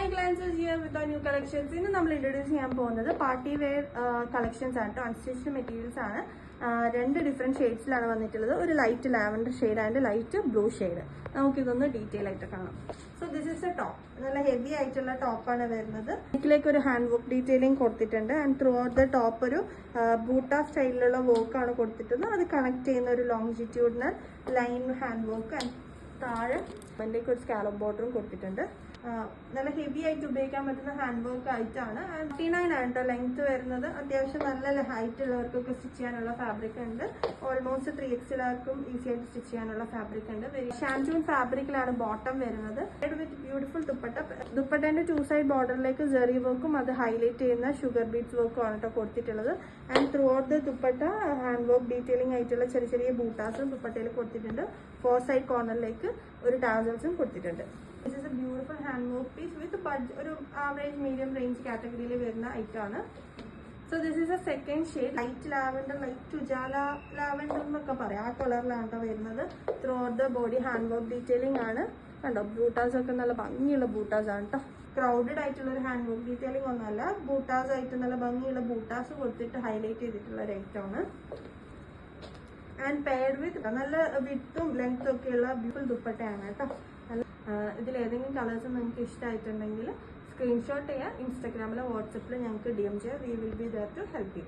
Hi Glances here with our new collections. ഇന്ന് നമ്മൾ introduce ചെയ്യാൻ പോകുന്നത് പാർട്ടി വെയർ കളക്ഷൻസ് ആണ്. അൺസ്റ്റിച്ച്ഡ് മെറ്റീരിയൽസ് ആണ്. രണ്ട് ഡിഫറെന്റ് ഷെയ്ഡ്സിലാണ് വന്നിട്ടുള്ളത്. ഒരു light lavender shade and light blue shade. നമുക്കിതൊന്ന് ഡീറ്റെയിൽ ആയിട്ട് കാണാം. So this is A top. നല്ല ഹെവി ആയിട്ടുള്ള ടോപ്പാണ് വരുന്നത്. ഇതിലേക്ക് ഒരു ഹാൻഡ് വർക്ക് ഡീറ്റെയിലിംഗ് കൊടുത്തിട്ടുണ്ട് and through out the top ഒരു ബൂട്ട സ്റ്റൈലിലുള്ള വർക്കാണ് കൊടുത്തിട്ടുള്ളത്. അത് കണക്ട് ചെയ്യുന്ന ഒരു longitudinal line hand work and താഴെ അതിലേക്ക് ഒരു സ്കാലപ്പ് ബോർഡറും കൊടുത്തിട്ടുണ്ട്. നല്ല ഹെവി ആയിട്ട് ഉപയോഗിക്കാൻ പറ്റുന്ന ഹാൻഡ് വർക്ക് ആയിട്ടാണ്. 39 ആണ് കേട്ടോ ലെങ്ത് വരുന്നത്. അത്യാവശ്യം നല്ല ഹൈറ്റ് ഉള്ളവർക്കൊക്കെ സ്റ്റിച്ച് ചെയ്യാനുള്ള ഫാബ്രിക് ഉണ്ട്. ഓൾമോസ്റ്റ് 3X ഈസി ആയിട്ട് സ്റ്റിച്ച് ചെയ്യാനുള്ള ഫാബ്രിക് ഉണ്ട്. ഷാൻറ്റൂൺ ഫാബ്രിക്കിലാണ് ബോട്ടം വരുന്നത്. With beautiful dupatta. ദുപ്പട്ടേന്റെ 2 സൈഡ് ബോർഡറിലേക്ക് ജെറി വർക്കും അത് ഹൈലൈറ്റ് ചെയ്യുന്ന ഷുഗർ ബീഡ്സ് വർക്കും ആണ് കേട്ടോ കൊടുത്തിട്ടുള്ളത്. And through out the dupatta hand work detailing ആയിട്ടുള്ള ചെറിയ ചെറിയ ബൂട്ടാസും ദുപ്പട്ടയിൽ കൊടുത്തിട്ടുണ്ട്. 4 സൈഡ് കോർണറിലേക്ക് ഒരു ടാസൽസും കൊടുത്തിട്ടുണ്ട്. This is a beautiful hand work piece with ഒരു average medium range category വരുന്ന item ആണ്. So this is a second shade, light lavender, light ujala lavender എന്നൊക്കെ പറയാം. ആ കളറിലാണ് വരുന്നത്. Throughout the body hand work detailing ആണ്. കണ്ടോ ബൂട്ടാസ് ഒക്കെ നല്ല ഭംഗിയുള്ള ബൂട്ടാസ് ആണ് കേട്ടോ. ക്രൗഡഡ് ആയിട്ടുള്ള ഒരു ഹാൻഡ് വർക്ക് ഡീറ്റെയിലിംഗ് ഒന്നല്ല, ബൂട്ടാസ് ആയിട്ട് നല്ല ഭംഗിയുള്ള ബൂട്ടാസ് കൊടുത്തിട്ട് ഹൈലൈറ്റ് ചെയ്തിട്ടുള്ള ഒരു ഐറ്റം ആണ്. ആൻഡ് പെയർഡ് വിത്ത് നല്ല വിത്തും ലെങ്ത്തും ഒക്കെയുള്ള ബ്യൂട്ടിഫുൾ ദുപ്പട്ടയാണ് കേട്ടോ. ഇതിൽ ഏതെങ്കിലും കളേഴ്സ് നിങ്ങൾക്ക് ഇഷ്ടമായിട്ടുണ്ടെങ്കിൽ സ്ക്രീൻഷോട്ട് ചെയ്യുക. ഇൻസ്റ്റാഗ്രാമിലോ വാട്സപ്പിലോ ഞങ്ങൾക്ക് DM ചെയ്യുക. We will be there to help U.